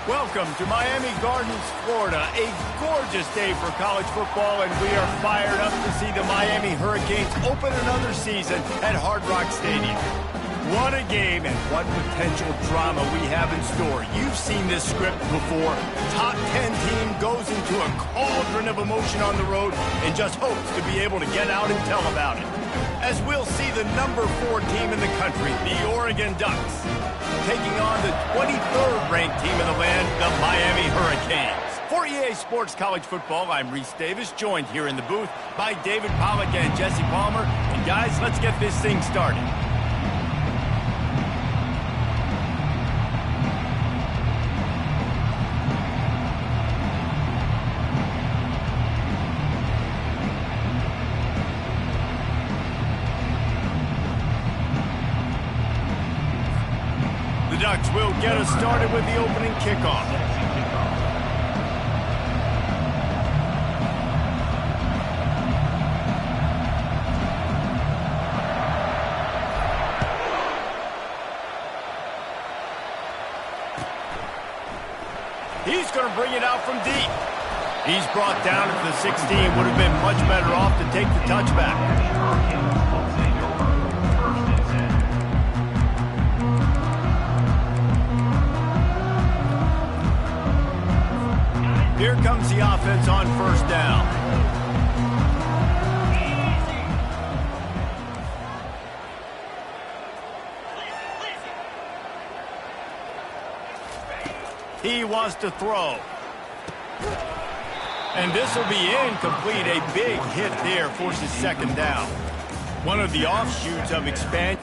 Welcome to Miami Gardens, Florida. A gorgeous day for college football, and we are fired up to see the Miami Hurricanes open another season at Hard Rock Stadium. What a game and what potential drama we have in store. You've seen this script before. Top 10 team goes into a cauldron of emotion on the road and just hopes to be able to get out and tell about it. As we'll see the number 4 team in the country, the Oregon Ducks, taking on the 23rd ranked team in the land, the Miami Hurricanes. For EA Sports College Football, I'm Reese Davis, joined here in the booth by David Pollack and Jesse Palmer. And guys, let's get this thing started. The Ducks will get us started with the opening kickoff. He's going to bring it out from deep. He's brought down at the 16. Would have been much better off to take the touchback. Here comes the offense on first down. He wants to throw. And this will be incomplete. A big hit there forces second down. One of the offshoots of expansion.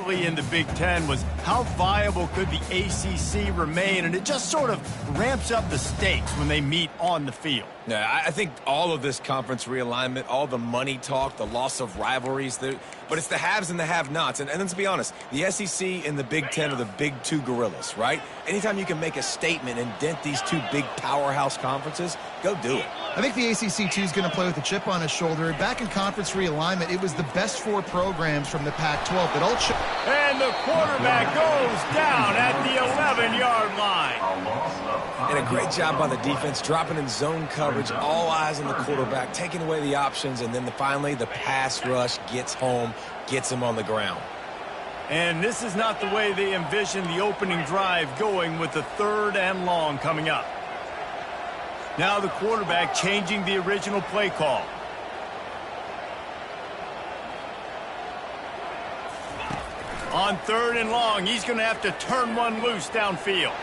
In the Big Ten was how viable could the ACC remain, and it just sort of ramps up the stakes when they meet on the field. Yeah, I think all of this conference realignment, all the money talk, the loss of rivalries, but it's the haves and the have-nots. And let's be honest, the SEC and the Big Ten are the big two gorillas, right? Anytime you can make a statement and dent these two big powerhouse conferences, go do it. I think the ACC, too, is going to play with a chip on his shoulder. Back in conference realignment, it was the best 4 programs from the Pac-12 that all... And the quarterback goes down at the 11-yard line. And a great job by the defense, dropping in zone coverage, all eyes on the quarterback, taking away the options, and then finally the pass rush gets home, gets him on the ground. And this is not the way they envisioned the opening drive going, with the 3rd and long coming up. Now the quarterback changing the original play call. On 3rd and long, he's going to have to turn one loose downfield.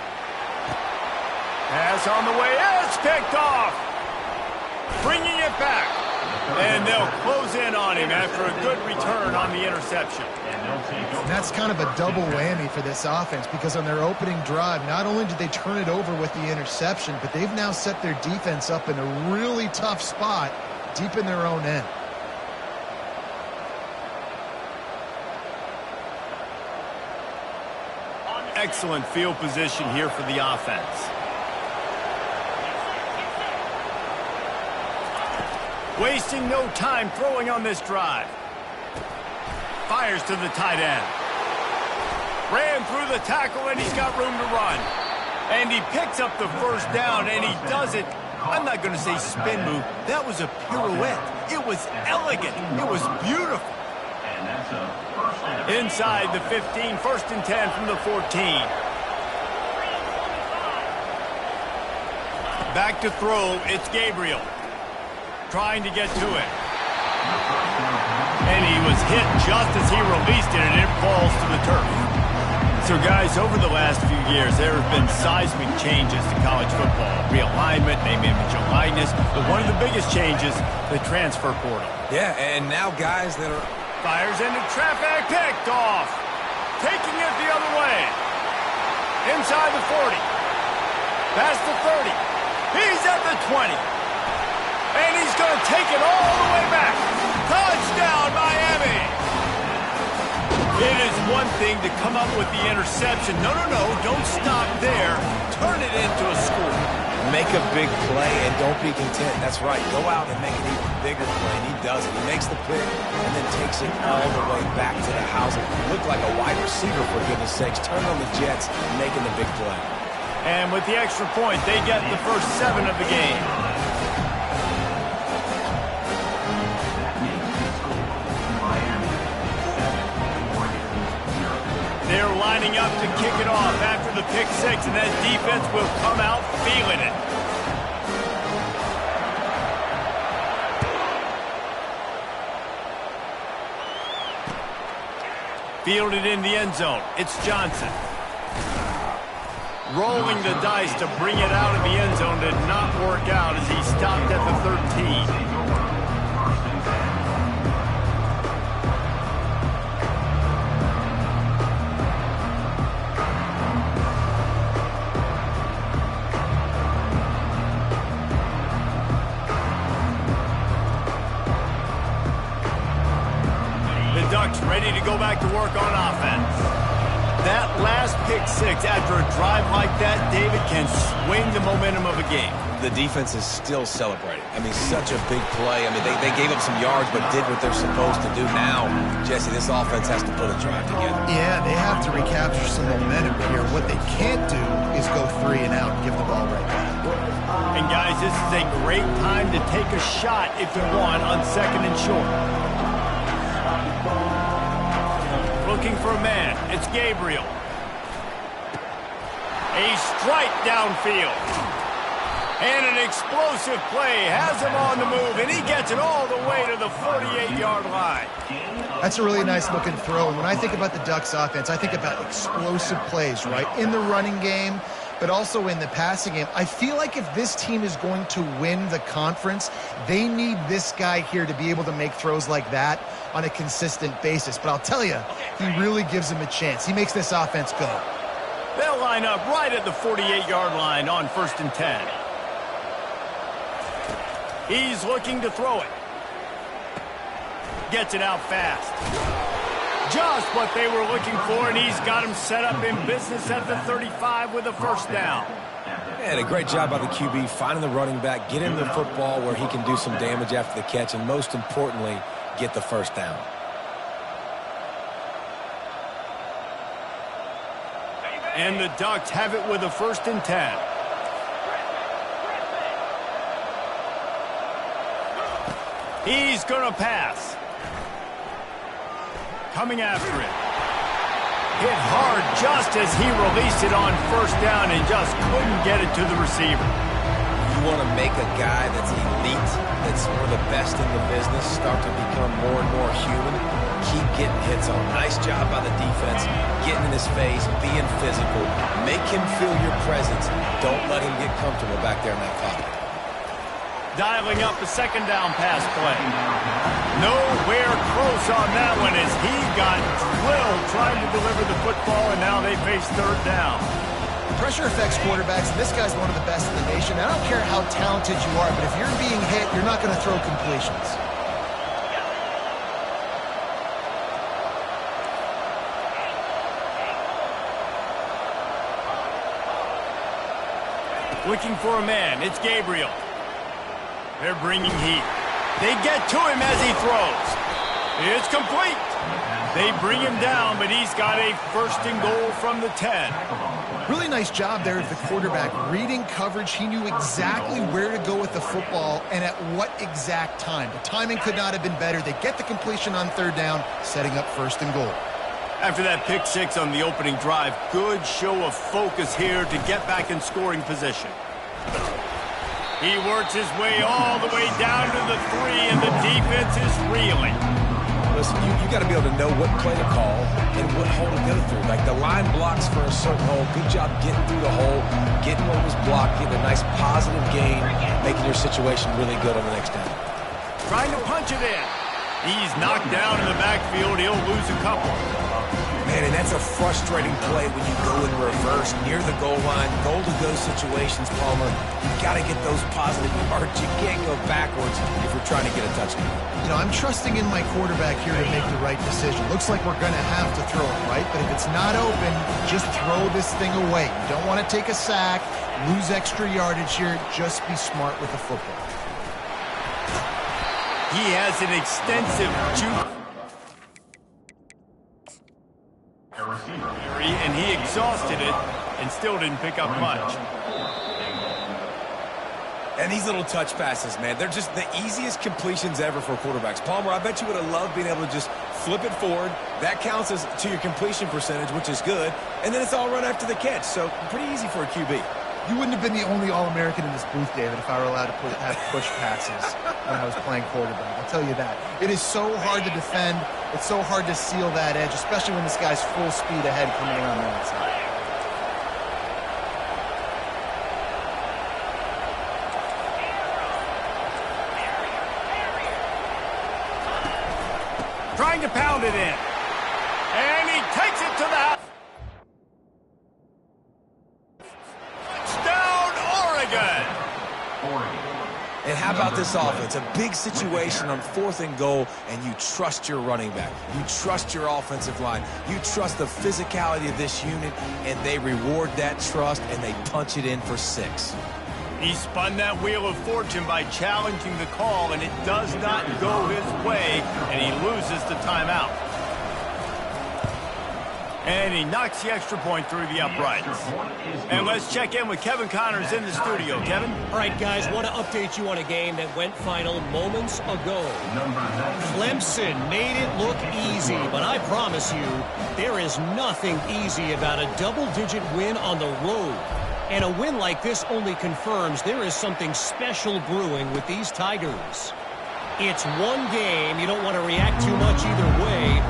Pass on the way, it's picked off. Bringing it back. And they'll close in on him after a good return on the interception. And that's kind of a double whammy for this offense, because on their opening drive, not only did they turn it over with the interception, but they've now set their defense up in a really tough spot deep in their own end. Excellent field position here for the offense. Wasting no time throwing on this drive. Fires to the tight end. Ran through the tackle, and he's got room to run. And he picks up the first down, and he does it I'm not going to say spin move. That was a pirouette. It was elegant. It was beautiful. Inside the 15, 1st and 10 from the 14. Back to throw, it's Gabriel. Trying to get to it. And he was hit just as he released it, and it falls to the turf. So, guys, over the last few years, there have been seismic changes to college football. Realignment, name, image, and likeness. But one of the biggest changes, the transfer portal. Yeah, and now guys that are... Fires into traffic, picked off. Taking it the other way. Inside the 40. Past the 30. He's at the 20. And he's going to take it all the way back. Touchdown, Miami. It is one thing to come up with the interception. No, don't stop there. Turn it into a score. Make a big play and don't be content. That's right. Go out and make an even bigger play, and he does it. He makes the pick and then takes it all the way back to the house. It looked like a wide receiver, for goodness sakes. Turn on the Jets, making the big play. And with the extra point, they get the first 7 of the game. They're lining up to kick it off after the pick 6, and that defense will come out feeling it. Fielded in the end zone. It's Johnson. Rolling the dice to bring it out of the end zone did not work out as he stopped at the 13. Ducks ready to go back to work on offense. That last pick 6 after a drive like that, David, can swing the momentum of a game. The defense is still celebrating. I mean, such a big play. I mean, they gave up some yards but did what they're supposed to do. Now, Jesse, this offense has to put a drive together. Yeah, they have to recapture some momentum here. What they can't do is go 3 and out and give the ball right back. And, guys, this is a great time to take a shot if you want on 2nd and short. Looking for a man. It's Gabriel. A strike downfield. And an explosive play has him on the move, and he gets it all the way to the 48-yard line. That's a really nice looking throw. And when I think about the Ducks offense, I think about explosive plays, right? In the running game, but also in the passing game. I feel like if this team is going to win the conference, they need this guy here to be able to make throws like that on a consistent basis. But I'll tell you, he really gives him a chance. He makes this offense go. They'll line up right at the 48-yard line on 1st and 10. He's looking to throw it. Gets it out fast. Just what they were looking for, and he's got him set up in business at the 35 with a first down. And a great job by the QB, finding the running back, get him the football where he can do some damage after the catch, and most importantly, get the first down. And the Ducks have it with a 1st and 10. He's going to pass. Coming after it. Hit hard just as he released it on 1st down and just couldn't get it to the receiver. You want to make a guy that's elite, that's one of the best in the business, start to become more and more human. Keep getting hits on. Nice job by the defense, getting in his face, being physical. Make him feel your presence. Don't let him get comfortable back there in that pocket. Dialing up the 2nd down pass play. Nowhere close on that one as he got drilled trying to deliver the football, and now they face 3rd down. Pressure affects quarterbacks, and this guy's one of the best in the nation. I don't care how talented you are, but if you're being hit, you're not going to throw completions. Looking for a man. It's Gabriel. They're bringing heat. They get to him as he throws. It's complete. They bring him down, but he's got a first and goal from the 10. Really nice job there of the quarterback. Reading coverage, he knew exactly where to go with the football and at what exact time. The timing could not have been better. They get the completion on third down, setting up first and goal. After that pick six on the opening drive, good show of focus here to get back in scoring position. He works his way all the way down to the 3, and the defense is reeling. Listen, you got to be able to know what play to call and what hole to go through. Like the line blocks for a certain hole. Good job getting through the hole, getting what was blocked, getting a nice positive gain, making your situation really good on the next down. Trying to punch it in. He's knocked down in the backfield. He'll lose a couple. Man, and that's a frustrating play when you go in reverse near the goal line. Goal-to-go situations, Palmer. You've got to get those positive yards. You can't go backwards if you're trying to get a touchdown. You know, I'm trusting in my quarterback here to make the right decision. Looks like we're going to have to throw it, right? But if it's not open, just throw this thing away. You don't want to take a sack, lose extra yardage here. Just be smart with the football. He has an extensive juke. And he exhausted it and still didn't pick up much. And these little touch passes, man, they're just the easiest completions ever for quarterbacks. Palmer, I bet you would have loved being able to just flip it forward. That counts as to your completion percentage, which is good. And then it's all run after the catch. So pretty easy for a QB. You wouldn't have been the only All-American in this booth, David, if I were allowed to have push passes when I was playing quarterback. I'll tell you that. It is so hard to defend. It's so hard to seal that edge, especially when this guy's full speed ahead coming around the outside. Trying to pound it in. And he takes it to the house. And how about this offense? A big situation on 4th and goal, and you trust your running back. You trust your offensive line. You trust the physicality of this unit, and they reward that trust, and they punch it in for 6. He spun that wheel of fortune by challenging the call, and it does not go his way, and he loses the timeout. And he knocks the extra point through the uprights. And let's check in with Kevin Connors in the studio. Kevin? All right, guys, want to update you on a game that went final moments ago. Clemson made it look easy, but I promise you, there is nothing easy about a double-digit win on the road. And a win like this only confirms there is something special brewing with these Tigers. It's one game. You don't want to react too much either way.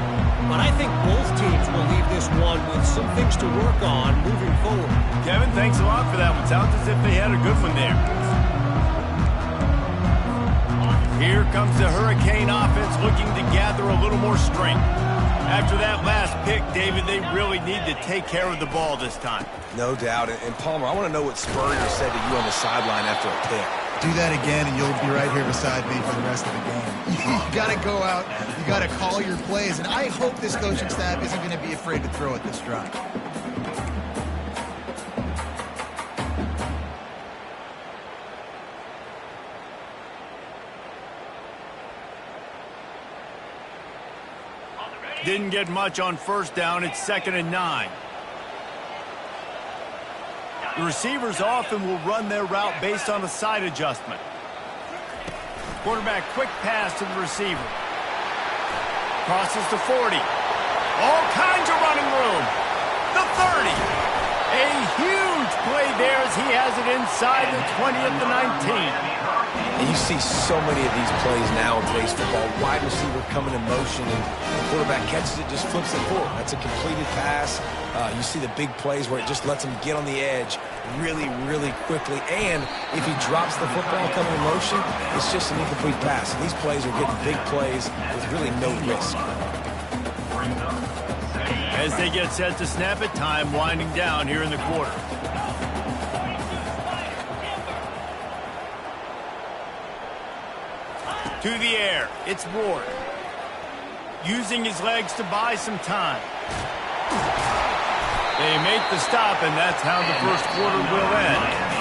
But I think both teams will leave this one with some things to work on moving forward. Kevin, thanks a lot for that one. Sounds as if they had a good one there. Here comes the Hurricane offense looking to gather a little more strength. After that last pick, David, they really need to take care of the ball this time. No doubt. And Palmer, I want to know what Spurrier said to you on the sideline after a pick. Do that again, and you'll be right here beside me for the rest of the game. You got to go out. You got to call your plays, and I hope this coaching staff isn't going to be afraid to throw it this drive. Didn't get much on first down. It's 2nd and 9. The receivers often will run their route based on a side adjustment. Quarterback quick pass to the receiver. Crosses to 40. All kinds of running room. The 30. A huge play there as he has it inside the 20 at the 19. And you see so many of these plays now in today's football. Wide receiver coming in motion, and the quarterback catches it, just flips it forward. That's a completed pass. You see the big plays where it just lets him get on the edge really, really quickly. And if he drops the football coming in motion, it's just an incomplete pass. And these plays are getting big plays with really no risk. As they get set to snap it, time winding down here in the quarter. To the air, it's Ward. Using his legs to buy some time. They make the stop, and that's how the first quarter will end.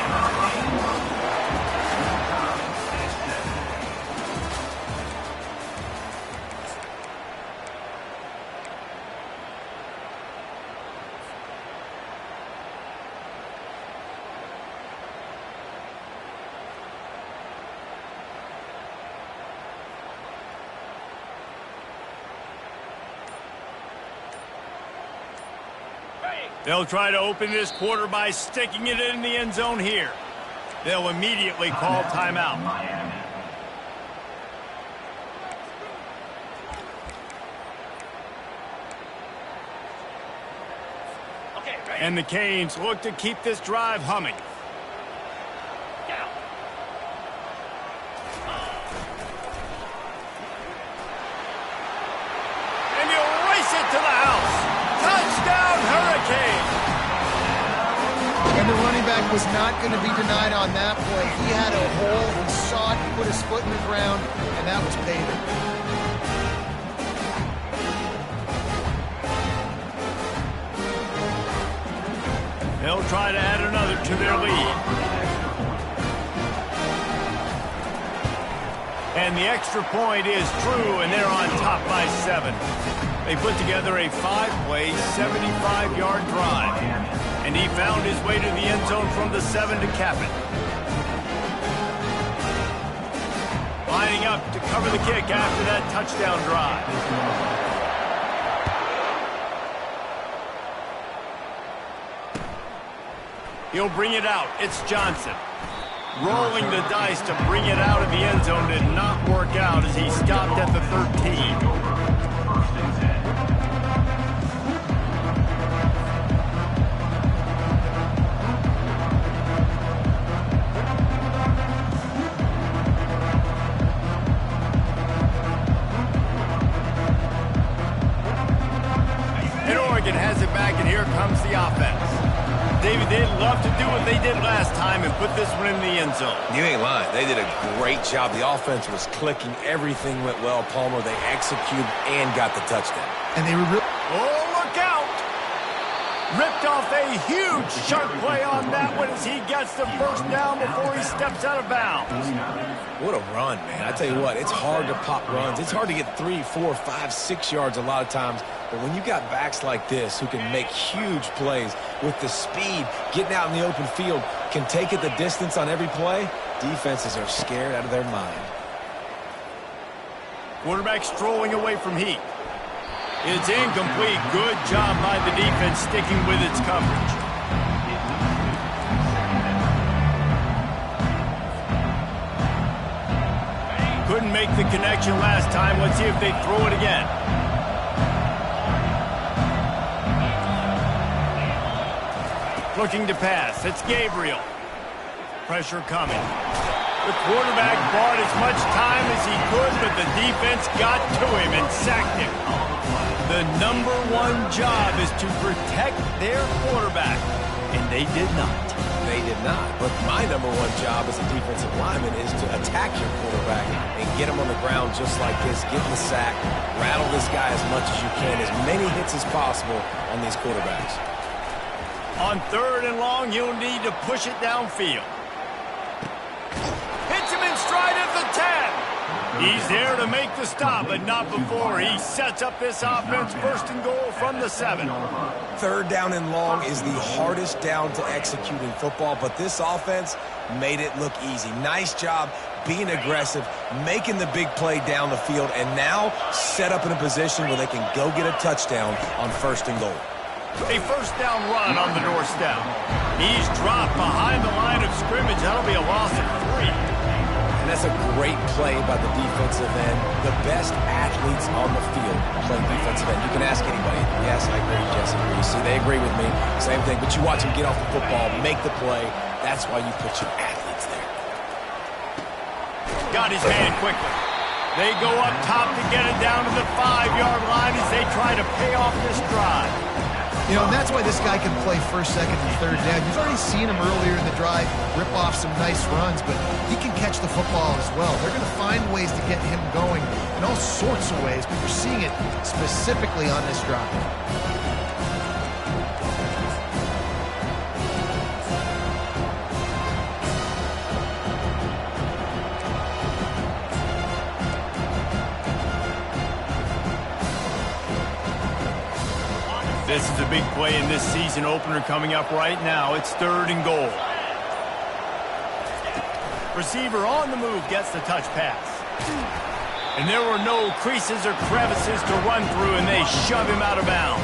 They'll try to open this quarter by sticking it in the end zone here. They'll immediately call timeout. And the Canes look to keep this drive humming. And he'll race it to the house. Touchdown, Hurricane! And the running back was not going to be denied on that play. He had a hole, he saw it, he put his foot in the ground, and that was paving. They'll try to add another to their lead. And the extra point is true, and they're on top by 7. They put together a 5-play, 75-yard drive. And he found his way to the end zone from the 7 to cap it. Lining up to cover the kick after that touchdown drive. He'll bring it out. It's Johnson. Rolling the dice to bring it out of the end zone did not work out as he stopped at the 13. And Oregon has it back, and here comes the offense. David, they'd love to do what they did last time and put this one in the end zone. You ain't lying. They did a great job. The offense was clicking. Everything went well. Palmer, they executed and got the touchdown. And they were Oh, look out! Ripped off a huge sharp play on that one as he gets the first down before he steps out of bounds. What a run, man. I tell you what, it's hard to pop runs. It's hard to get 3, 4, 5, 6 yards a lot of times. But when you got backs like this who can make huge plays with the speed, getting out in the open field, can take it the distance on every play, defenses are scared out of their mind. Quarterback strolling away from heat. It's incomplete. Good job by the defense sticking with its coverage. Couldn't make the connection last time. Let's see if they throw it again. Looking to pass. It's Gabriel. Pressure coming. The quarterback bought as much time as he could, but the defense got to him and sacked him. The number one job is to protect their quarterback, and they did not. They did not. But my number one job as a defensive lineman is to attack your quarterback and get him on the ground just like this, get the sack, rattle this guy as much as you can, as many hits as possible on these quarterbacks. On 3rd and long, you'll need to push it downfield. Hits him in stride at the 10. He's there to make the stop, but not before he sets up this offense. 1st and goal from the 7. 3rd down and long is the hardest down to execute in football, but this offense made it look easy. Nice job being aggressive, making the big play down the field, and now set up in a position where they can go get a touchdown on 1st and goal. A 1st down run on the doorstep. He's dropped behind the line of scrimmage. That'll be a loss of 3. And that's a great play by the defensive end. The best athletes on the field play defensive end. You can ask anybody. Yes, I agree. Jesse agrees. See, they agree with me. Same thing. But you watch them get off the football, make the play. That's why you put your athletes there. Got his man quickly. They go up top to get it down to the 5-yard line as they try to pay off this drive. You know, and that's why this guy can play 1st, 2nd, and 3rd down. You've already seen him earlier in the drive rip off some nice runs, but he can catch the football as well. They're going to find ways to get him going in all sorts of ways, but you're seeing it specifically on this drive. This is a big play in this season opener coming up right now. It's 3rd and goal. Receiver on the move gets the touch pass. And there were no creases or crevices to run through, and they shove him out of bounds.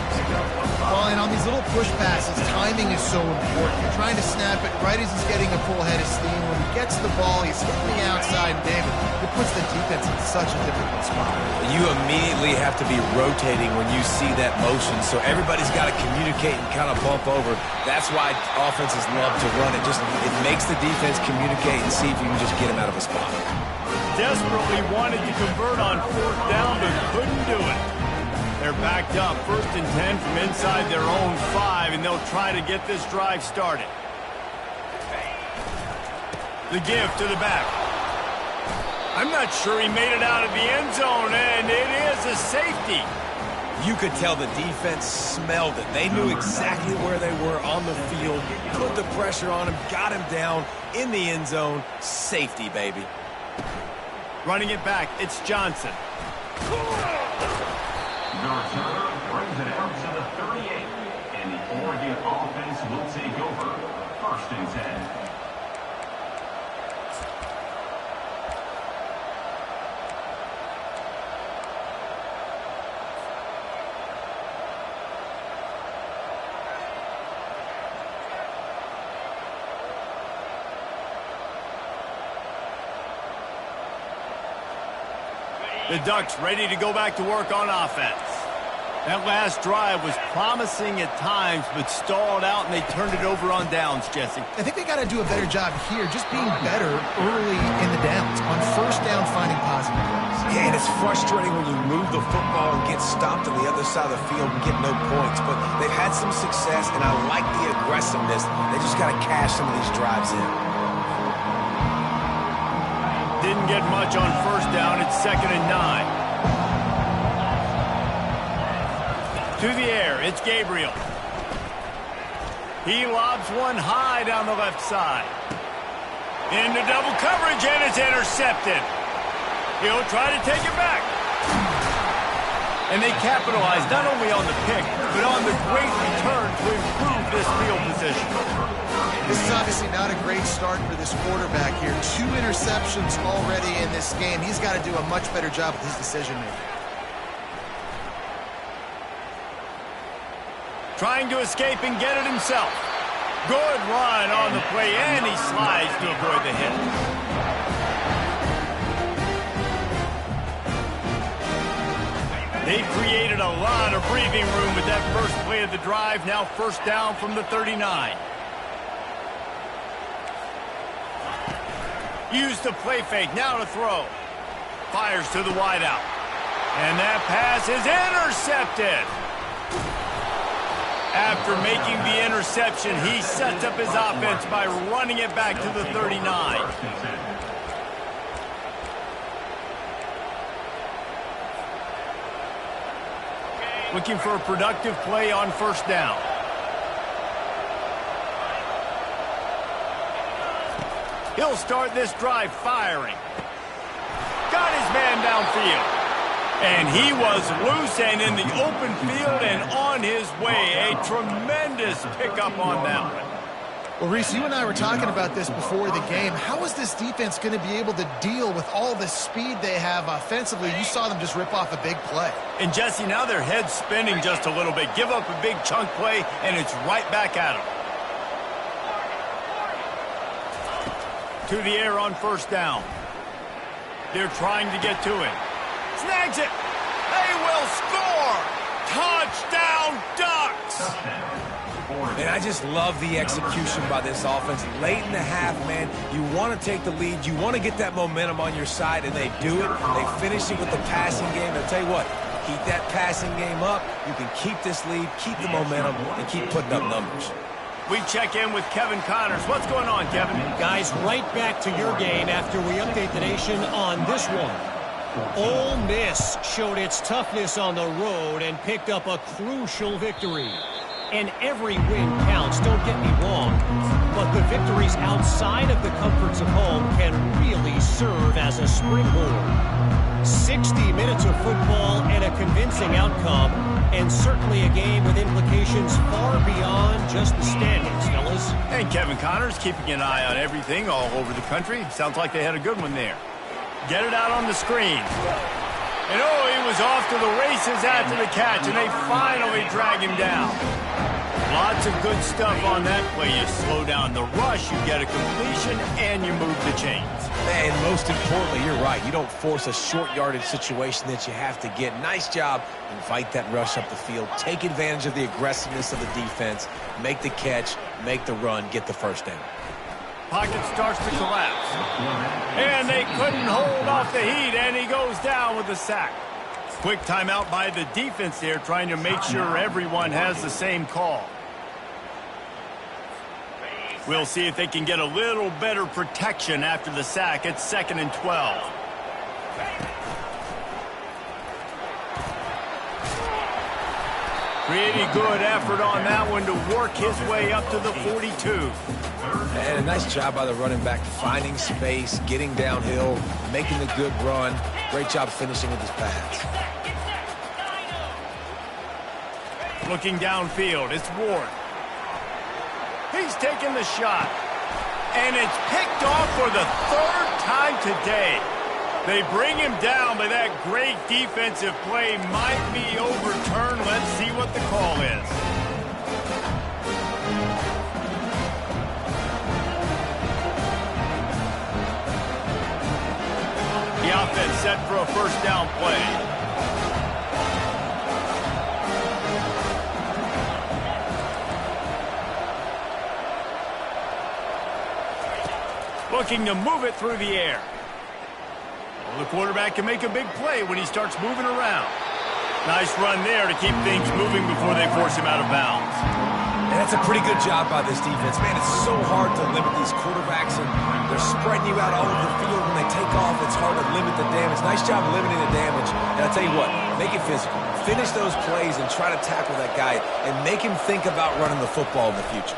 Well, and on these little push passes, timing is so important. You're trying to snap it right as he's getting a full head of steam. When he gets the ball, he's hitting the outside, and David, it puts the defense in such a difficult spot. You immediately have to be rotating when you see that motion, so everybody's got to communicate and kind of bump over. That's why offenses love to run it. It makes the defense communicate and see if you can just get him out of a spot. Desperately wanted to convert on 4th down, but couldn't do it. They're backed up, 1st and 10 from inside their own 5, and they'll try to get this drive started. The give to the back. I'm not sure he made it out of the end zone, and it is a safety. You could tell the defense smelled it. They knew exactly where they were on the field, put the pressure on him, got him down in the end zone. Safety, baby. Running it back, it's Johnson. The returner brings it out to the 38, and the Oregon offense will take over. 1st and 10. The Ducks ready to go back to work on offense. That last drive was promising at times, but stalled out, and they turned it over on downs, Jesse. I think they got to do a better job here, just being better early in the downs. On 1st down, finding positive plays. Yeah, and it's frustrating when you move the football and get stopped on the other side of the field and get no points. But they've had some success, and I like the aggressiveness. They just got to cash some of these drives in. Didn't get much on 1st down. It's 2nd and 9. To the air, it's Gabriel. He lobs one high down the left side. Into double coverage, and it's intercepted. He'll try to take it back. And they capitalize not only on the pick, but on the great return to improve this field position. This is obviously not a great start for this quarterback here. 2 interceptions already in this game. He's got to do a much better job with his decision-making. Trying to escape and get it himself. Good run on the play, and he slides to avoid the hit. They created a lot of breathing room with that first play of the drive. Now 1st down from the 39. Use the play fake, now to throw. Fires to the wideout. And that pass is intercepted. After making the interception, he sets up his offense by running it back to the 39. Looking for a productive play on 1st down. He'll start this drive firing. Got his man downfield. And he was loose and in the open field and on his way. A tremendous pickup on that one. Well, Reese, you and I were talking about this before the game. How is this defense going to be able to deal with all the speed they have offensively? You saw them just rip off a big play. And, Jesse, now their head's spinning just a little bit. Give up a big chunk play, and it's right back at them. To the air on 1st down. They're trying to get to him. Snags it. They will score. Touchdown, Ducks. And I just love the execution by this offense. Late in the half, man, you want to take the lead. You want to get that momentum on your side, and they do it. They finish it with the passing game. I'll tell you what, keep that passing game up. You can keep this lead, keep the momentum, and keep putting up numbers. We check in with Kevin Connors. What's going on, Kevin? Guys, right back to your game after we update the nation on this one. Ole Miss showed its toughness on the road and picked up a crucial victory. And every win counts, don't get me wrong. But the victories outside of the comforts of home can really serve as a springboard. 60 minutes of football and a convincing outcome, and certainly a game with implications far beyond just the standings, fellas. And Kevin Connors keeping an eye on everything all over the country. Sounds like they had a good one there. Get it out on the screen. And oh, he was off to the races after the catch, and they finally drag him down. Lots of good stuff on that play. You slow down the rush, you get a completion, and you move the chains. And most importantly, you're right. You don't force a short yardage situation that you have to get. Nice job. Invite that rush up the field. Take advantage of the aggressiveness of the defense. Make the catch, make the run, get the first down. Pocket starts to collapse. And they couldn't hold off the heat, and he goes down with a sack. Quick timeout by the defense there, trying to make sure everyone has the same call. We'll see if they can get a little better protection after the sack. It's 2nd and 12. Pretty good effort on that one to work his way up to the 42. And a nice job by the running back, finding space, getting downhill, making the good run. Great job finishing with his pass. Looking downfield, it's Ward. He's taking the shot. And it's picked off for the 3rd time today. They bring him down, but that great defensive play might be overturned. Let's see what the call is. The offense set for a first down play. Looking to move it through the air. Well, the quarterback can make a big play when he starts moving around. Nice run there to keep things moving before they force him out of bounds. And that's a pretty good job by this defense. Man, it's so hard to limit these quarterbacks, and they're spreading you out all over the field. When they take off, it's hard to limit the damage. Nice job limiting the damage. And I'll tell you what, make it physical. Finish those plays and try to tackle that guy and make him think about running the football in the future.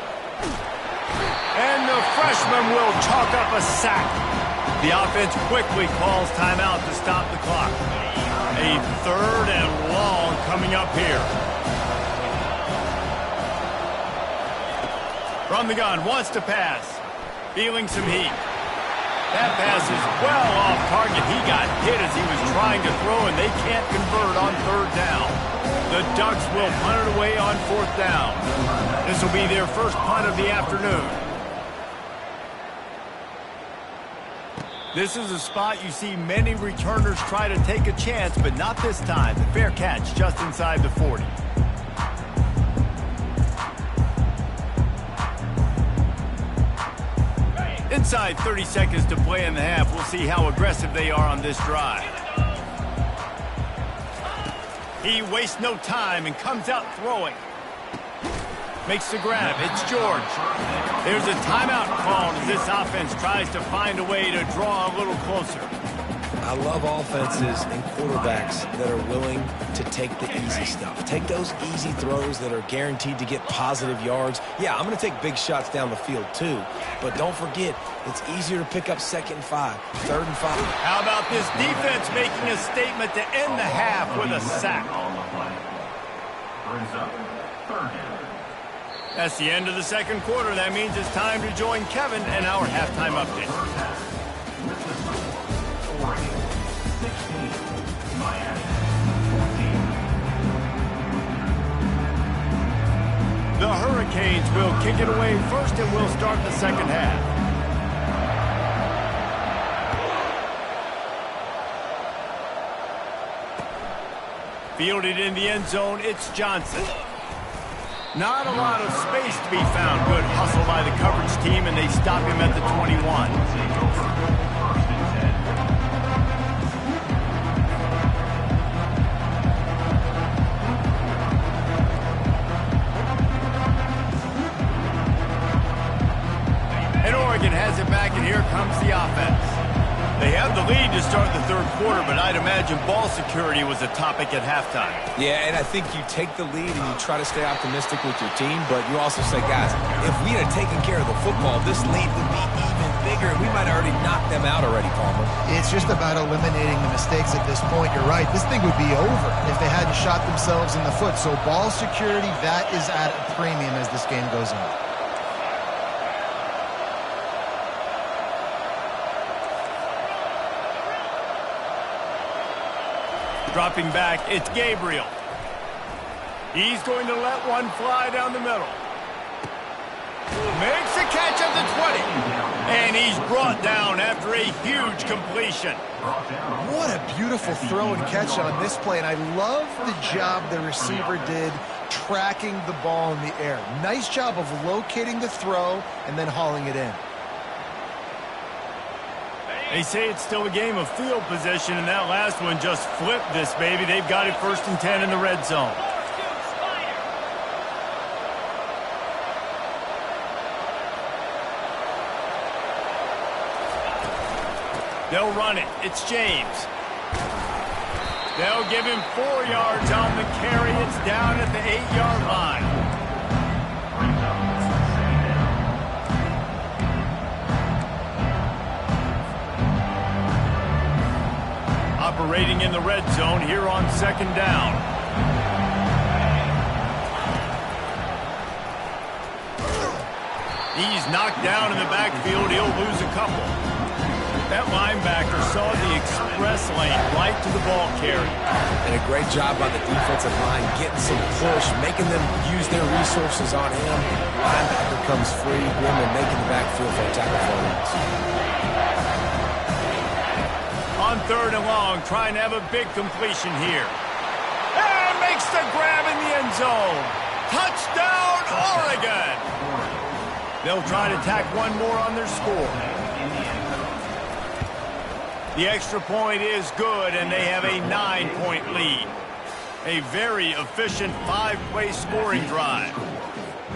And the freshman will chalk up a sack. The offense quickly calls timeout to stop the clock. A 3rd and long coming up here. From the gun, wants to pass. Feeling some heat. That pass is well off target. He got hit as he was trying to throw, and they can't convert on 3rd down. The Ducks will punt it away on 4th down. This will be their first punt of the afternoon. This is a spot you see many returners try to take a chance, but not this time. The fair catch just inside the 40. Inside 30 seconds to play in the half. We'll see how aggressive they are on this drive. He wastes no time and comes out throwing. Makes the grab. It's George. There's a timeout called as this offense tries to find a way to draw a little closer. I love offenses and quarterbacks that are willing to take the easy stuff. Take those easy throws that are guaranteed to get positive yards. Yeah, I'm going to take big shots down the field too, but don't forget, it's easier to pick up 2nd and 5, 3rd and 5. How about this defense making a statement to end the half with a sack? Brings up 3rd down. That's the end of the 2nd quarter. That means it's time to join Kevin and our halftime update. Oregon, 16. Miami, 14. The Hurricanes will kick it away first, and we'll start the 2nd half. Fielded in the end zone, it's Johnson. Not a lot of space to be found. Good hustle by the coverage team, and they stop him at the 21. And Oregon has it back, and here comes the offense. They have the lead to start the 3rd quarter, but I'd imagine ball security was a topic at halftime. Yeah, and I think you take the lead and you try to stay optimistic with your team, but you also say, guys, if we had taken care of the football, this lead would be even bigger, and we might have already knocked them out already, Palmer. It's just about eliminating the mistakes at this point. You're right. This thing would be over if they hadn't shot themselves in the foot. So ball security, that is at a premium as this game goes on. Dropping back, it's Gabriel. He's going to let one fly down the middle. Makes a catch at the 20. And he's brought down after a huge completion. What a beautiful throw and catch on this play. And I love the job the receiver did tracking the ball in the air. Nice job of locating the throw and then hauling it in. They say it's still a game of field position, and that last one just flipped this baby. They've got it 1st and 10 in the red zone. They'll run it. It's James. They'll give him 4 yards on the carry. It's down at the 8-yard line. Operating in the red zone here on 2nd down. He's knocked down in the backfield. He'll lose a couple. That linebacker saw the express lane right to the ball carrier. And a great job by the defensive line, getting some push, making them use their resources on him. Linebacker comes free, Greenman making the backfield for a tackle for a loss. On 3rd and long, trying to have a big completion here. And makes the grab in the end zone. Touchdown, Oregon! They'll try to tack one more on their score. The extra point is good, and they have a 9-point lead. A very efficient 5-play scoring drive.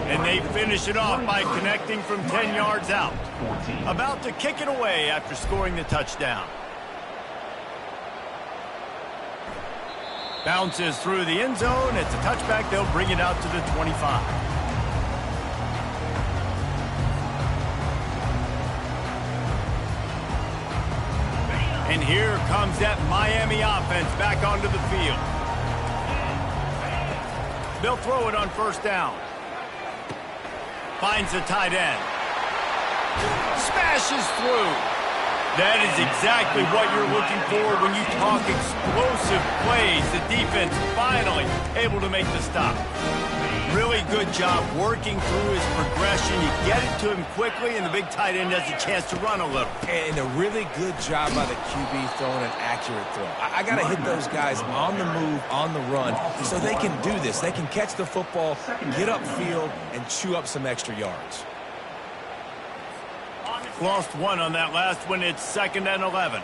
And they finish it off by connecting from 10 yards out. About to kick it away after scoring the touchdown. Bounces through the end zone. It's a touchback. They'll bring it out to the 25. And here comes that Miami offense back onto the field. They'll throw it on 1st down. Finds the tight end. Smashes through. That is exactly what you're looking for when you talk explosive plays. The defense finally able to make the stop. Really good job working through his progression. You get it to him quickly, and the big tight end has a chance to run a little. And a really good job by the QB throwing an accurate throw. I got to hit those guys on the move, on the run, so they can do this. They can catch the football, get upfield, and chew up some extra yards. Lost one on that last one. It's 2nd and 11.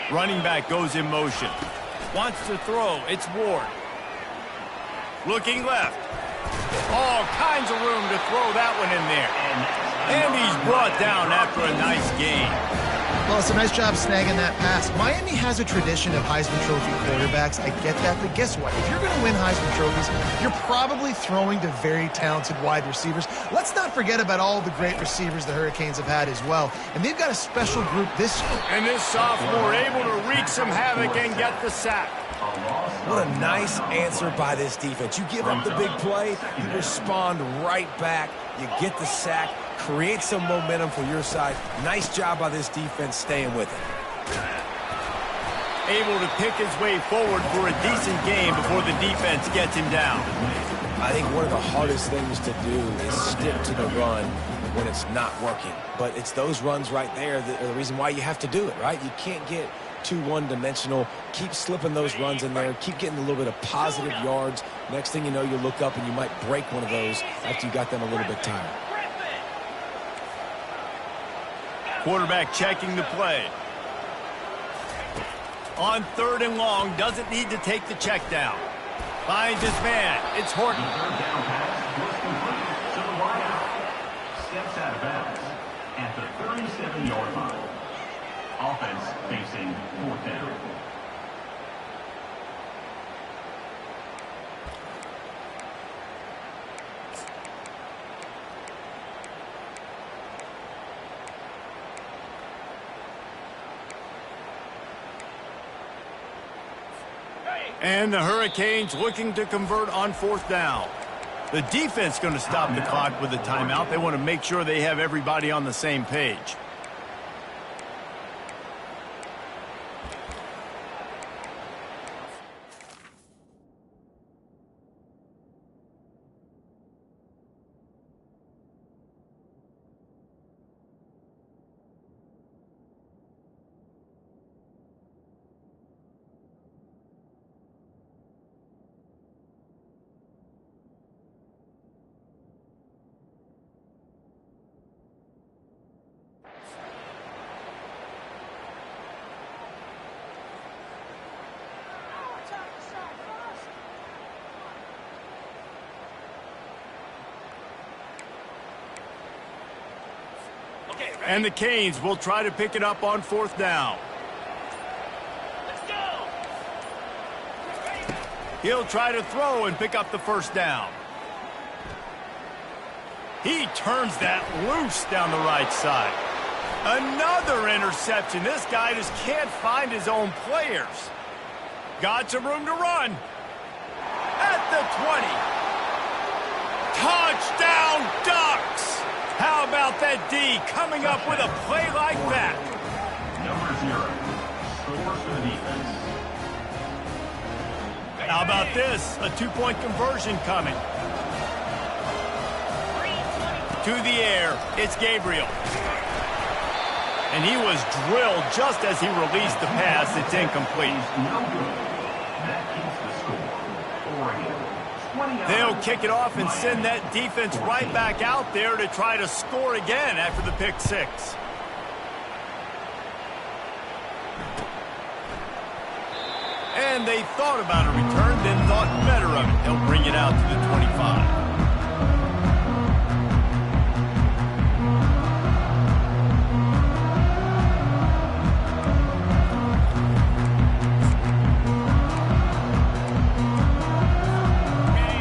Running back goes in motion. Wants to throw. It's Ward. Looking left. All kinds of room to throw that one in there. And he's brought down after a nice gain. Well, it's a nice job snagging that pass. Miami has a tradition of Heisman Trophy quarterbacks. I get that, but guess what? If you're going to win Heisman Trophies, you're probably throwing to very talented wide receivers. Let's not forget about all the great receivers the Hurricanes have had as well. And they've got a special group this year. And this sophomore able to wreak some havoc and get the sack. What a nice answer by this defense. You give up the big play, you respond right back, you get the sack, create some momentum for your side. Nice job by this defense staying with it. Able to pick his way forward for a decent game before the defense gets him down. I think one of the hardest things to do is stick to the run when it's not working. But it's those runs right there that are the reason why you have to do it, right? You can't get too one-dimensional. Keep slipping those runs in there. Keep getting a little bit of positive yards. Next thing you know, you look up and you might break one of those after you got them a little bit tired. Quarterback checking the play. On 3rd and long, doesn't need to take the check down. Finds his man. It's Horton. Third down pass was complete to the wideout. Steps out of bounds at the 37-yard line. Offense facing 4th down. And the Hurricanes looking to convert on 4th down. The defense going to stop the clock with a timeout. They want to make sure they have everybody on the same page. And the Canes will try to pick it up on 4th down. He'll try to throw and pick up the 1st down. He turns that loose down the right side. Another interception. This guy just can't find his own players. Got some room to run. At the 20. Touchdown Ducks! How about that D coming up with a play like that? Number 0 scores for the defense. How about this? A 2-point conversion coming. To the air, it's Gabriel. And he was drilled just as he released the pass. It's incomplete. No good. That keeps the score. Oregon, 20. They'll kick it off and send that defense right back out there to try to score again after the pick 6. And they thought about a return, then thought better of it. They'll bring it out to the 25.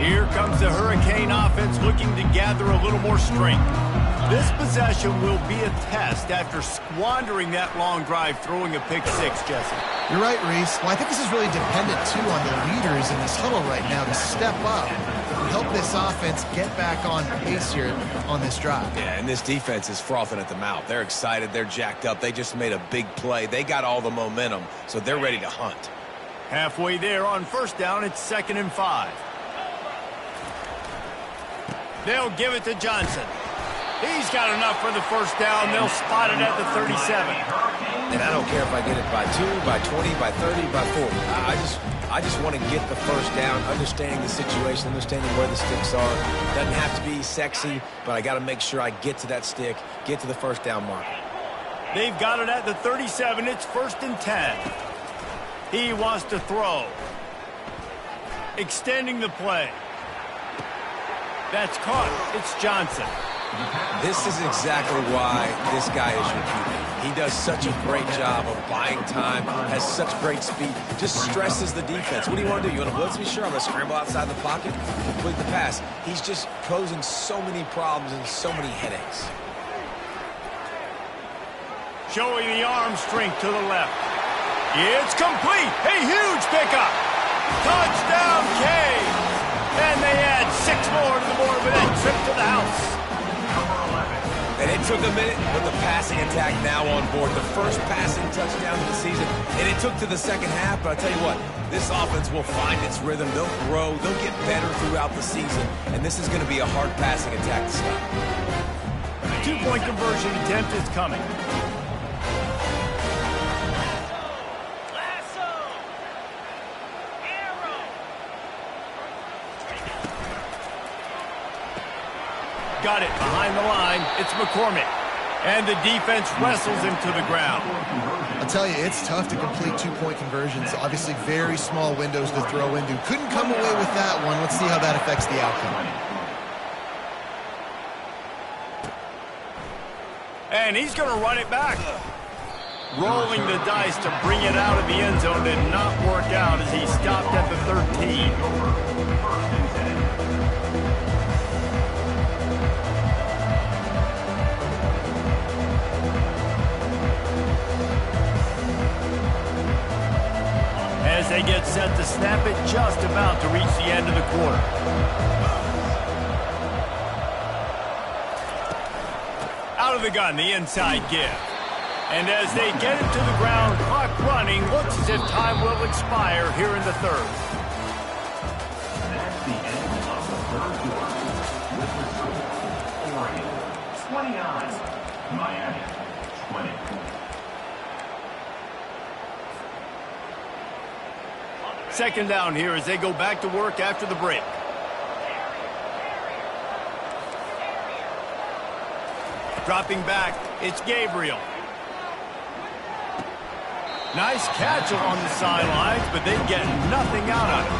Here comes the Hurricane offense looking to gather a little more strength. This possession will be a test after squandering that long drive throwing a pick 6, Jesse. You're right, Reese. Well, I think this is really dependent, too, on the leaders in this huddle right now to step up and help this offense get back on pace here on this drive. Yeah, and this defense is frothing at the mouth. They're excited. They're jacked up. They just made a big play. They got all the momentum, so they're ready to hunt. Halfway there on 1st down, it's 2nd and 5. They'll give it to Johnson. He's got enough for the 1st down. They'll spot it at the 37. And I don't care if I get it by 2, by 20, by 30, by 40. I just want to get the 1st down, understanding the situation, understanding where the sticks are. Doesn't have to be sexy, but I got to make sure I get to that stick, get to the 1st down mark. They've got it at the 37. It's 1st and 10. He wants to throw. Extending the play. That's caught. It's Johnson. This is exactly why this guy is your QB. He does such a great job of buying time, has such great speed, just stresses the defense. What do you want to do? You want to blitz me? Sure, I'm going to scramble outside the pocket, complete the pass. He's just posing so many problems and so many headaches. Showing the arm strength to the left. It's complete. A huge pickup. Touchdown, Canes. And they add 6 more to the board with that trip to the house. And it took a minute, but the passing attack now on board. The first passing touchdown of the season, and it took to the 2nd half. But I'll tell you what, this offense will find its rhythm. They'll grow. They'll get better throughout the season. And this is going to be a hard passing attack to stop. The 2-point conversion attempt is coming. Got it behind the line. It's McCormick. And the defense wrestles him to the ground. I'll tell you, it's tough to complete 2-point conversions. Obviously, very small windows to throw into. Couldn't come away with that one. Let's see how that affects the outcome. And he's going to run it back. Rolling the dice to bring it out of the end zone did not work out as he stopped at the 13. As they get set to snap it, just about to reach the end of the quarter. Out of the gun, the inside give. And as they get it to the ground, clock running, looks as if time will expire here in the 3rd. That's the end of the 3rd quarter. With the score, Oregon 29, Miami 20. Second down here as they go back to work after the break. Dropping back, it's Gabriel. Nice catch along the sidelines, but they get nothing out of it.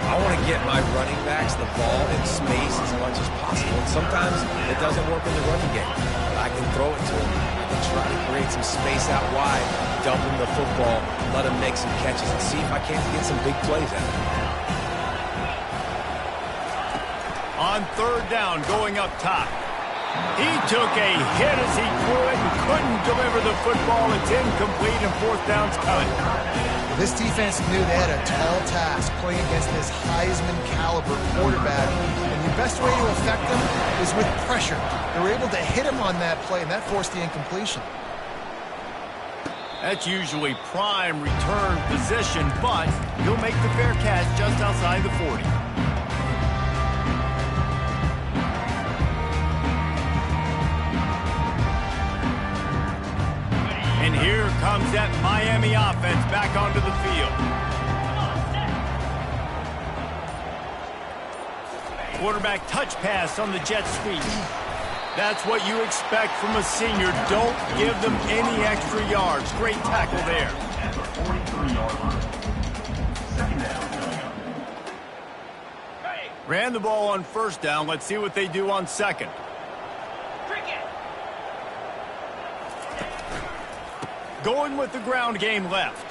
I want to get my running backs the ball in space as much as possible. And Sometimes it doesn't work in the running game. But I can throw it to him. I can try to create some space out wide, dump him the football, let him make some catches, and see if I can't get some big plays out of him. On third down, going up top. He took a hit as he threw it and couldn't deliver the football. It's incomplete and fourth down's coming. This defense knew they had a tall task playing against this Heisman caliber quarterback, and the best way to affect them is with pressure. They were able to hit him on that play, and that forced the incompletion. That's usually prime return position, but he'll make the fair catch just outside the 40. And here comes that Miami offense back onto the field. Quarterback touch pass on the jet sweep. That's what you expect from a senior. Don't give them any extra yards. Great tackle there. At the 43-yard line. Second down coming up. Ran the ball on first down. Let's see what they do on second. Going with the ground game left.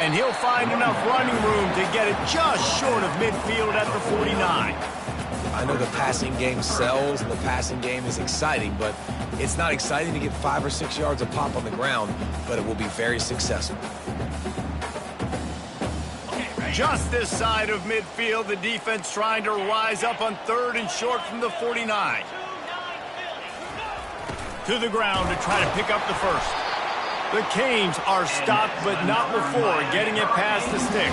And he'll find enough running room to get it just short of midfield at the 49. I know the passing game sells and the passing game is exciting, but it's not exciting to get 5 or 6 yards of pop on the ground, but it will be very successful. Just this side of midfield, the defense trying to rise up on third and short from the 49. To the ground to try to pick up the first. The Canes are stopped, but not before getting it past the sticks.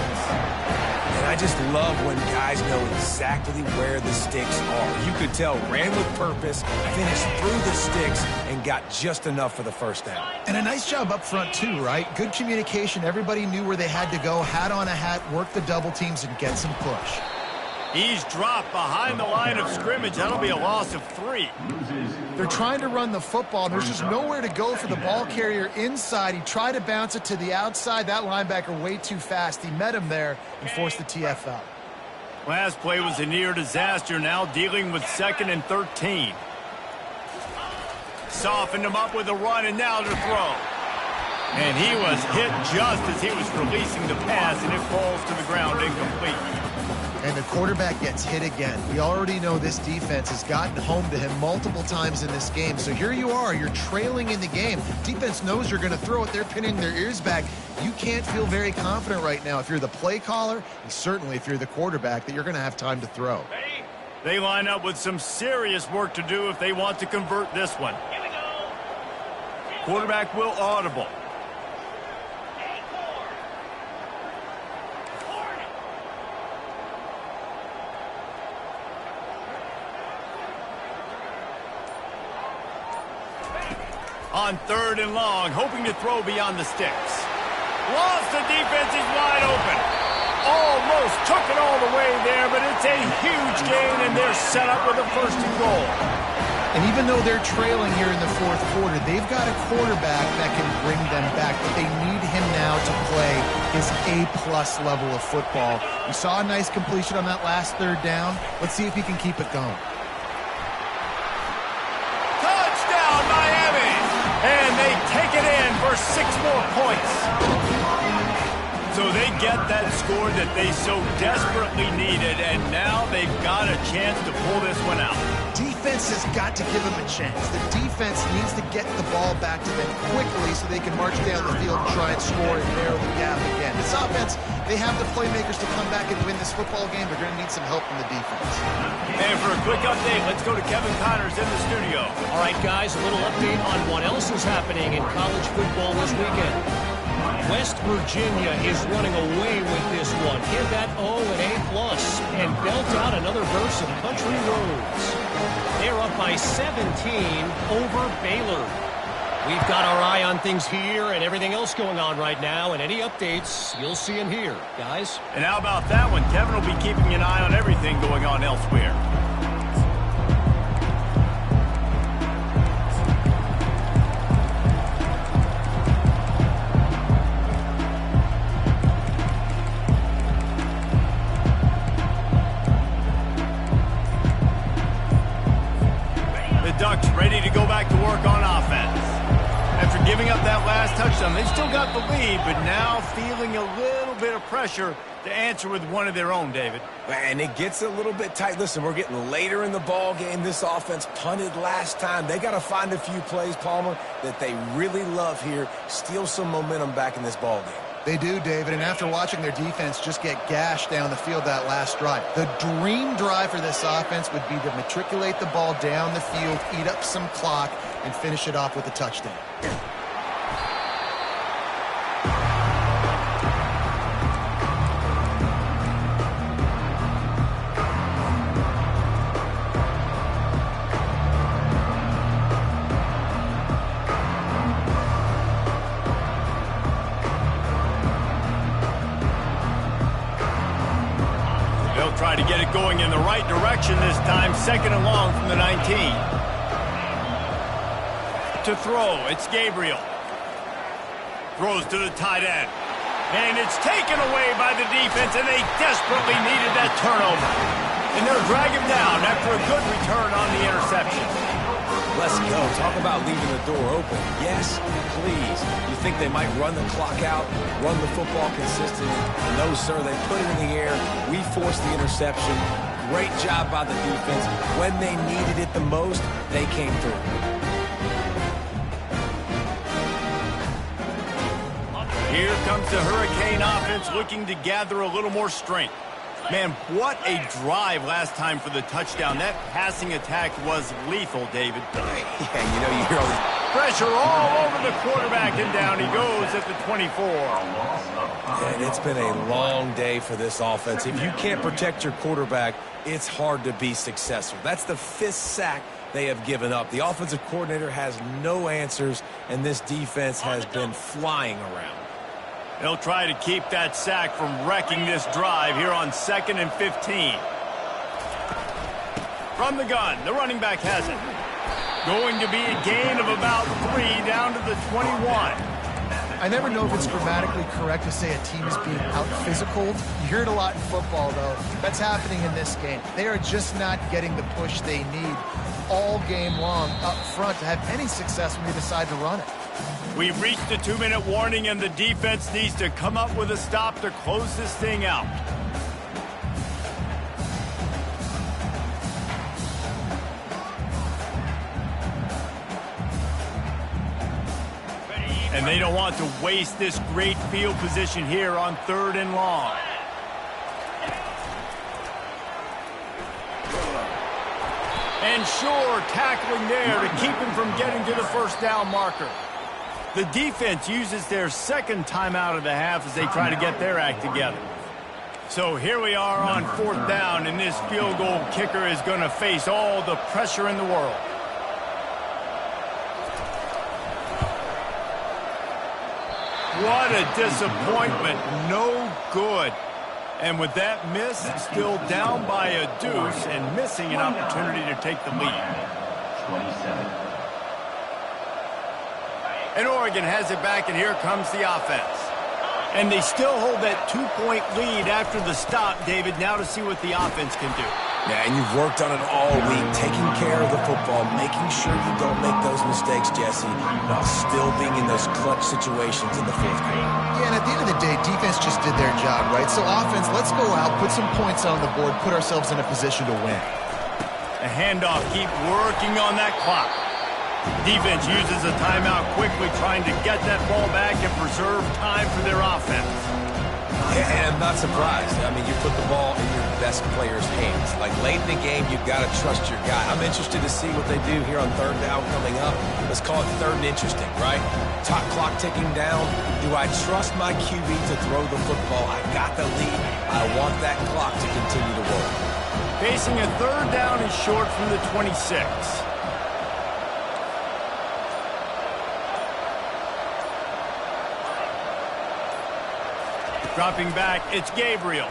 And I just love when guys know exactly where the sticks are. You could tell, ran with purpose, finished through the sticks, and got just enough for the first down. And a nice job up front, too, right? Good communication. Everybody knew where they had to go, hat on a hat, work the double teams, and get some push. He's dropped behind the line of scrimmage. That'll be a loss of 3. They're trying to run the football, and there's just nowhere to go for the ball carrier inside. He tried to bounce it to the outside. That linebacker way too fast. He met him there and forced the TFL. Last play was a near disaster. Now dealing with second and 13. Softened him up with a run, and now to throw. And he was hit just as he was releasing the pass, and it falls to the ground incomplete. And the quarterback gets hit again. We already know this defense has gotten home to him multiple times in this game. So here you are, you're trailing in the game. Defense knows you're going to throw it. They're pinning their ears back. You can't feel very confident right now if you're the play caller, and certainly if you're the quarterback, that you're going to have time to throw. They line up with some serious work to do if they want to convert this one. Here we go. Quarterback will audible. On third and long, hoping to throw beyond the sticks. Lost the defense, he's wide open. Almost took it all the way there, but it's a huge gain, and they're set up with a first and goal. And even though they're trailing here in the fourth quarter, they've got a quarterback that can bring them back, but they need him now to play his A-plus level of football. We saw a nice completion on that last third down. Let's see if he can keep it going. Touchdown, Miami! And they take it in for 6 more points. So they get that score that they so desperately needed, and now they've got a chance to pull this one out. Defense has got to give them a chance. The defense needs to get the ball back to them quickly so they can march down the field and try and score and narrow the gap again. This offense, they have the playmakers to come back and win this football game. They're going to need some help from the defense. And for a quick update, let's go to Kevin Connors in the studio. All right, guys, a little update on what else is happening in college football this weekend. West Virginia is running away with this one. Give that O an A+, and belt out another verse of Country Roads. They're up by 17 over Baylor. We've got our eye on things here and everything else going on right now, and any updates, you'll see them here, guys. And how about that one? Kevin will be keeping an eye on everything going on elsewhere. Ducks ready to go back to work on offense. After giving up that last touchdown, they've still got the lead, but now feeling a little bit of pressure to answer with one of their own, David. And it gets a little bit tight. Listen, we're getting later in the ball game. This offense punted last time. They got to find a few plays, Palmer, that they really love here. Steal some momentum back in this ball game. They do, David, and after watching their defense just get gashed down the field that last drive, the dream drive for this offense would be to matriculate the ball down the field, eat up some clock, and finish it off with a touchdown. Try to get it going in the right direction this time. 2nd and long from the 19. To throw, it's Gabriel. Throws to the tight end. And it's taken away by the defense, and they desperately needed that turnover. And they'll drag him down after a good return on the interception. Let's go. Talk about leaving the door open. Yes, please. You think they might run the clock out, run the football consistent? No, sir. They put it in the air. We forced the interception. Great job by the defense. When they needed it the most, they came through. Here comes the Hurricane offense looking to gather a little more strength. Man, what a drive last time for the touchdown. That passing attack was lethal, David. Yeah, you know, you hear all this pressure all over the quarterback, and down he goes at the 24. And it's been a long day for this offense. If you can't protect your quarterback, it's hard to be successful. That's the 5th sack they have given up. The offensive coordinator has no answers, and this defense has been flying around. They'll try to keep that sack from wrecking this drive here on 2nd and 15. From the gun, the running back has it. Going to be a gain of about 3 down to the 21. I never know if it's grammatically correct to say a team is being out-physicaled. You hear it a lot in football, though. That's happening in this game. They are just not getting the push they need all game long up front to have any success when they decide to run it. We've reached the 2-minute warning, and the defense needs to come up with a stop to close this thing out. And they don't want to waste this great field position here on 3rd and long. And sure, tackling there to keep him from getting to the 1st down marker. The defense uses their 2nd timeout of the half as they try to get their act together. So here we are on 4th down, and this field goal kicker is going to face all the pressure in the world. What a disappointment. No good. And with that miss, still down by a deuce and missing an opportunity to take the lead. 27. And Oregon has it back, and here comes the offense. And they still hold that 2-point lead after the stop, David, now to see what the offense can do. Yeah, and you've worked on it all week, taking care of the football, making sure you don't make those mistakes, Jesse, while still being in those clutch situations in the 4th quarter. Yeah, and at the end of the day, defense just did their job, right? So offense, let's go out, put some points on the board, put ourselves in a position to win. The handoff, keep working on that clock. Defense uses a timeout quickly, trying to get that ball back and preserve time for their offense. And I'm not surprised. I mean, you put the ball in your best player's hands. Like, late in the game, you've got to trust your guy. I'm interested to see what they do here on 3rd down coming up. Let's call it 3rd and interesting, right? Top clock ticking down. Do I trust my QB to throw the football? I got the lead. I want that clock to continue to roll. Facing a 3rd down and short from the 26. Dropping back, it's Gabriel.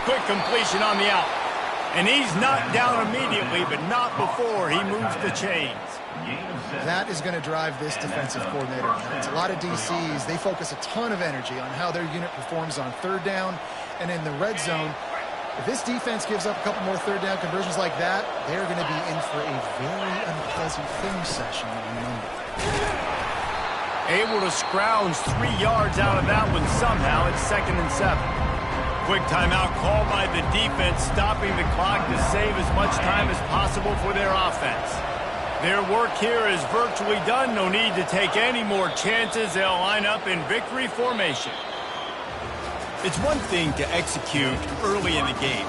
Quick completion on the out. And he's knocked down immediately, but not before he moves the chains. That is going to drive this defensive coordinator. It's a lot of DCs. They focus a ton of energy on how their unit performs on 3rd down and in the red zone. If this defense gives up a couple more third down conversions like that, they're going to be in for a very unpleasant film session on Monday. Able to scrounge 3 yards out of that one somehow. It's 2nd and 7. Quick timeout called by the defense, stopping the clock to save as much time as possible for their offense. Their work here is virtually done. No need to take any more chances. They'll line up in victory formation. It's one thing to execute early in the game.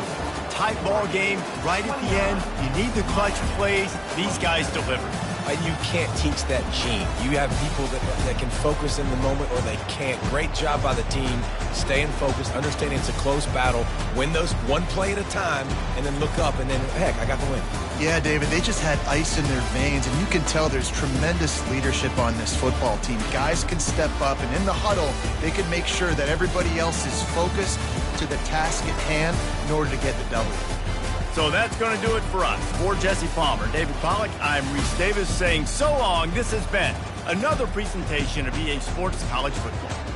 Tight ball game, right at the end. You need the clutch plays. These guys deliver. You can't teach that gene. You have people that can focus in the moment or they can't. Great job by the team, staying focused, understanding it's a close battle, win those one play at a time, and then look up, and then, heck, I got the win. Yeah, David, they just had ice in their veins, and you can tell there's tremendous leadership on this football team. Guys can step up, and in the huddle, they can make sure that everybody else is focused to the task at hand in order to get the W. So that's going to do it for us. For Jesse Palmer, David Pollack, I'm Reese Davis saying so long. This has been another presentation of EA Sports College Football.